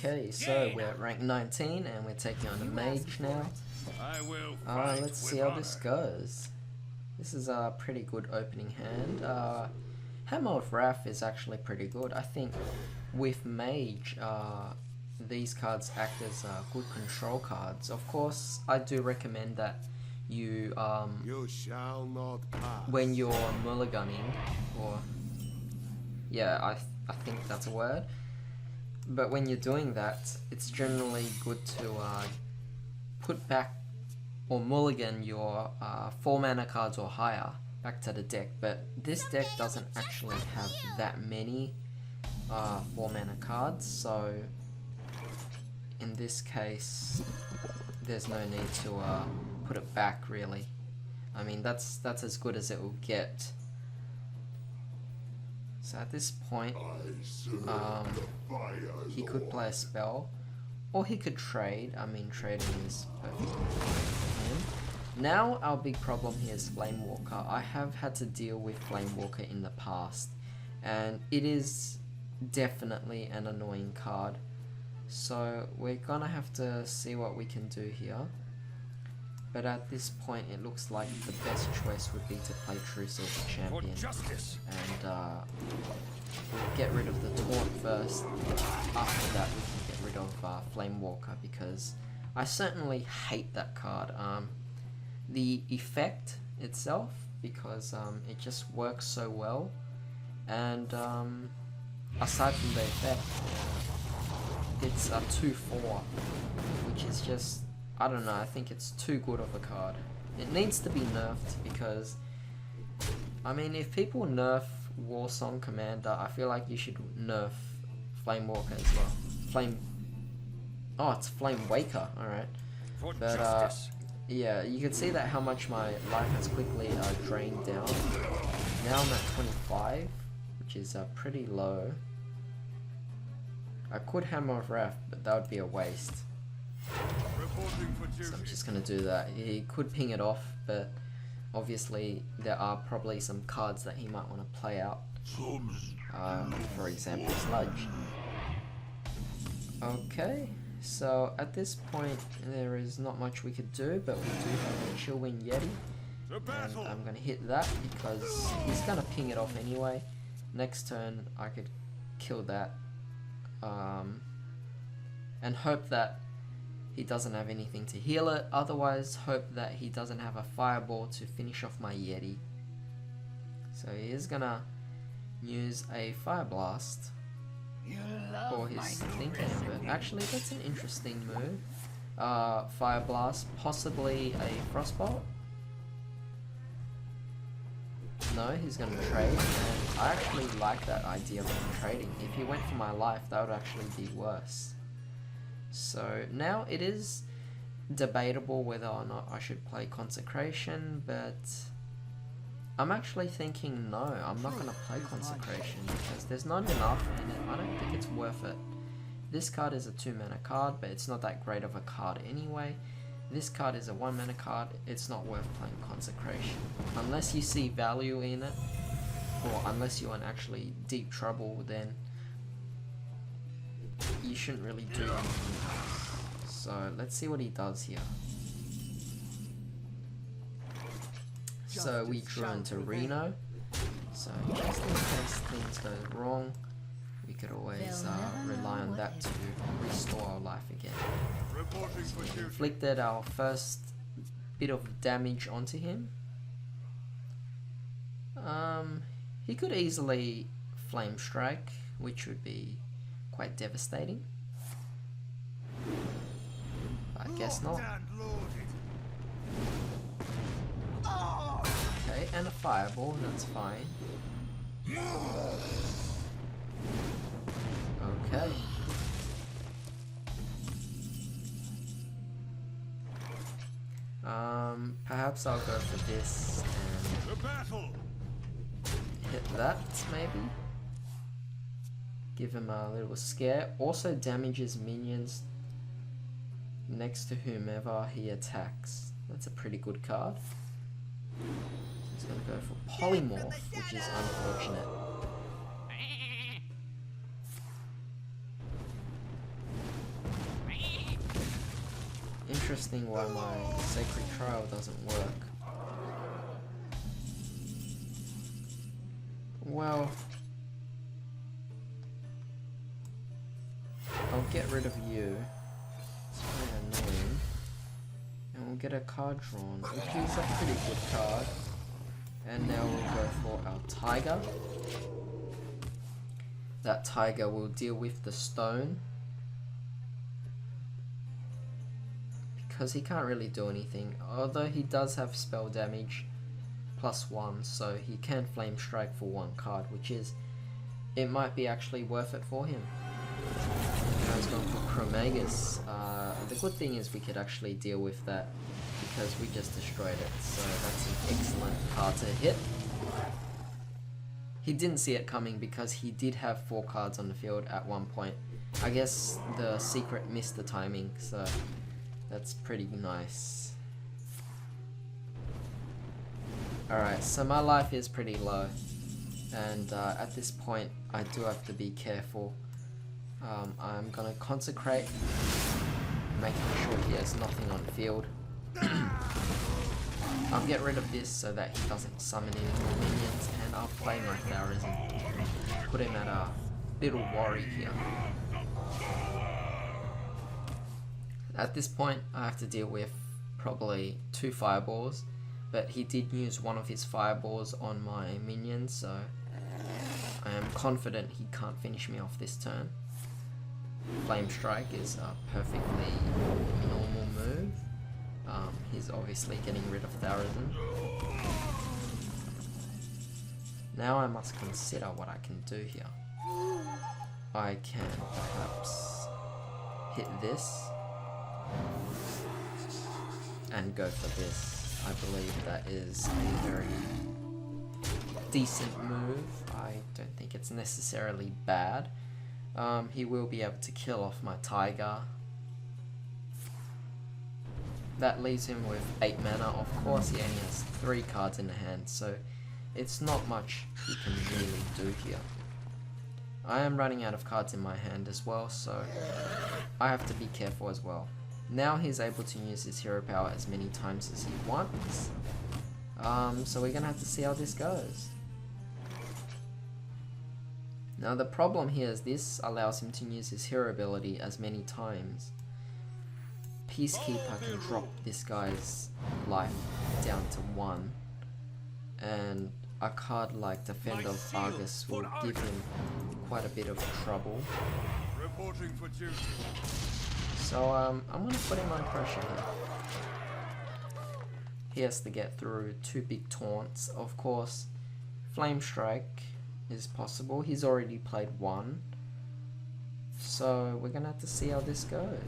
Okay, so we're at rank 19 and we're taking on a Mage now. Let's see how this goes. This is a pretty good opening hand. Hammer of Wrath is actually pretty good. I think with Mage, these cards act as good control cards. Of course, I do recommend that you shall not pass. when you're mulliganing, or yeah, I think that's a word. But when you're doing that, it's generally good to put back or mulligan your 4 mana cards or higher back to the deck. But this deck doesn't actually have that many 4 mana cards, so in this case there's no need to put it back really. I mean that's as good as it will get. So at this point, he could play a spell, or he could trade. I mean, trading is perfectly fine for him. Now our big problem here is Flamewalker. I have had to deal with Flamewalker in the past, and it is definitely an annoying card. So we're gonna have to see what we can do here. But at this point, it looks like the best choice would be to play True Silver Champion. And we'll get rid of the taunt first. After that, we can get rid of Flamewalker, because I certainly hate that card. The effect itself, because it just works so well. And aside from the effect, it's a 2/4, which is just, I don't know, I think it's too good of a card. It needs to be nerfed, because I mean, if people nerf Warsong Commander, I feel like you should nerf Flamewalker as well. Oh, it's Flamewaker, alright. But yeah, you can see that how much my life has quickly drained down. Now I'm at 25, which is pretty low. I could Hammer of Wrath, but that would be a waste. So I'm just gonna do that. He could ping it off, but obviously there are probably some cards that he might want to play out. For example, Sludge. Okay, so at this point there is not much we could do, but we do have a Chillwind Yeti. And I'm gonna hit that because he's gonna ping it off anyway. Next turn I could kill that. And hope that he doesn't have anything to heal it, otherwise hope that he doesn't have a fireball to finish off my Yeti. So he is gonna use a Fire Blast for his thinking, but actually that's an interesting move. Fire Blast, possibly a Frostbolt. No, he's gonna trade, and I actually like that idea of him trading. If he went for my life, that would actually be worse. So now it is debatable whether or not I should play Consecration, but I'm actually thinking no, I'm not going to play Consecration because there's not enough in it. I don't think it's worth it. This card is a 2 mana card, but it's not that great of a card anyway. This card is a 1 mana card, it's not worth playing Consecration. Unless you see value in it, or unless you're in actually deep trouble, then you shouldn't really do anything. So let's see what he does here. So we drew into Reno. So just in case things go wrong, we could always rely on that to restore our life again. So we inflicted our first bit of damage onto him. He could easily Flame Strike, which would be quite devastating. I guess not. Okay, and a Fireball, that's fine. Okay. Perhaps I'll go for this and hit that, maybe. Give him a little scare. Also damages minions next to whomever he attacks. That's a pretty good card. He's gonna go for Polymorph, which is unfortunate. interesting why my Sacred Trial doesn't work. Well, I'll get rid of you. It's very annoying. And we'll get a card drawn, which is a pretty good card. And now we'll go for our Tiger. That Tiger will deal with the stone. Because he can't really do anything. Although he does have spell damage +1, so he can Flame Strike for 1 card, which is, it might be actually worth it for him. Now he's going for Chromagus. The good thing is we could actually deal with that because we just destroyed it, so that's an excellent card to hit. He didn't see it coming because he did have 4 cards on the field at one point. I guess the secret missed the timing, so that's pretty nice. Alright, so my life is pretty low, and at this point I do have to be careful. I'm gonna consecrate, making sure he has nothing on field. I'll get rid of this so that he doesn't summon any more minions, and I'll play my Thaurism. Put him at a little worry here. At this point I have to deal with probably 2 fireballs, but he did use one of his fireballs on my minions, so I am confident he can't finish me off this turn. Flame Strike is a perfectly normal move. He's obviously getting rid of Thaurism. Now I must consider what I can do here. I can perhaps hit this and go for this. I believe that is a very decent move. I don't think it's necessarily bad. He will be able to kill off my Tiger. That leaves him with 8 mana. Of course, he only has 3 cards in the hand, so it's not much he can really do here. I am running out of cards in my hand as well, so I have to be careful as well. Now he's able to use his hero power as many times as he wants. So we're gonna have to see how this goes. Now the problem here is this allows him to use his hero ability as many times. Peacekeeper can drop this guy's life down to 1, and a card like Defender of Argus will give him quite a bit of trouble. Reporting for duty. So I'm gonna put him under pressure here. He has to get through 2 big taunts. Of course, Flame Strike is possible. He's already played 1. So we're gonna have to see how this goes.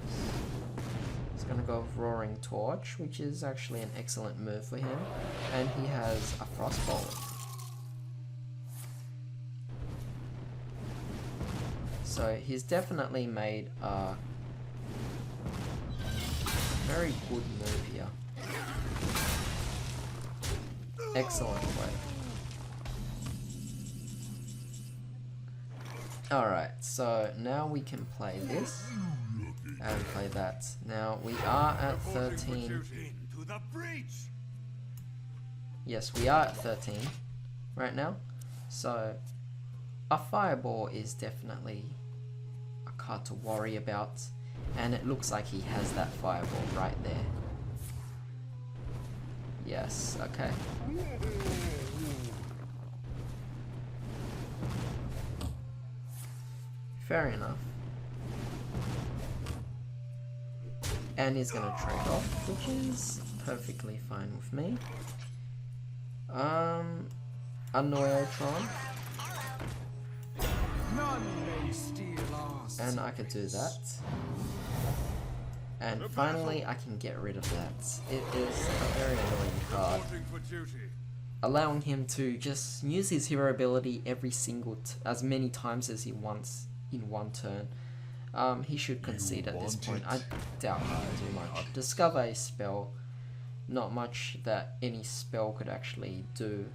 He's gonna go with Roaring Torch, which is actually an excellent move for him. And he has a Frostbolt. So he's definitely made a very good move here. Excellent play. Alright, so now we can play this and play that. Now we are at 13. Yes, we are at 13 right now. So a Fireball is definitely a card to worry about. And it looks like he has that Fireball right there. Yes, okay. Fair enough. And he's gonna trade off, which is perfectly fine with me. Annoyotron. And I could do that. And finally, I can get rid of that. It is a very annoying card, allowing him to just use his hero ability every single as many times as he wants in one turn. He should concede at this point. I doubt he can do much. Discover a spell. Not much that any spell could actually do.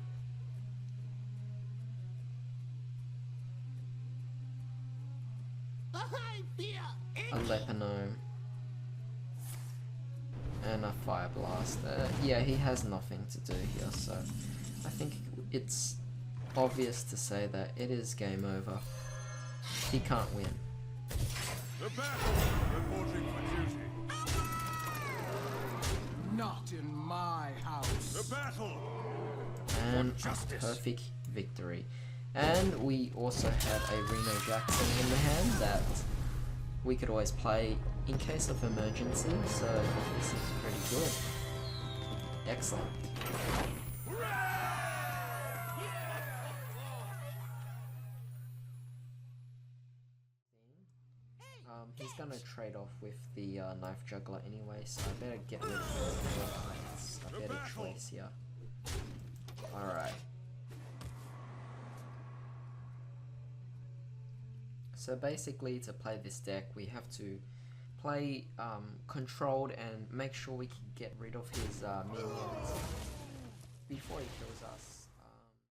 A Leponome. And a Fire Blast. Yeah, he has nothing to do here, so I think it's obvious to say that it is game over. He can't win. The battle! Reporting for duty. Not in my house. The battle! And a perfect victory. And we also had a Reno Jackson in the hand that we could always play in case of emergency, so this is pretty good. Excellent. He's gonna trade off with the Knife Juggler anyway, so I better get rid of him. It's a better choice here. Alright. So basically, to play this deck, we have to play controlled and make sure we can get rid of his minions before he kills us.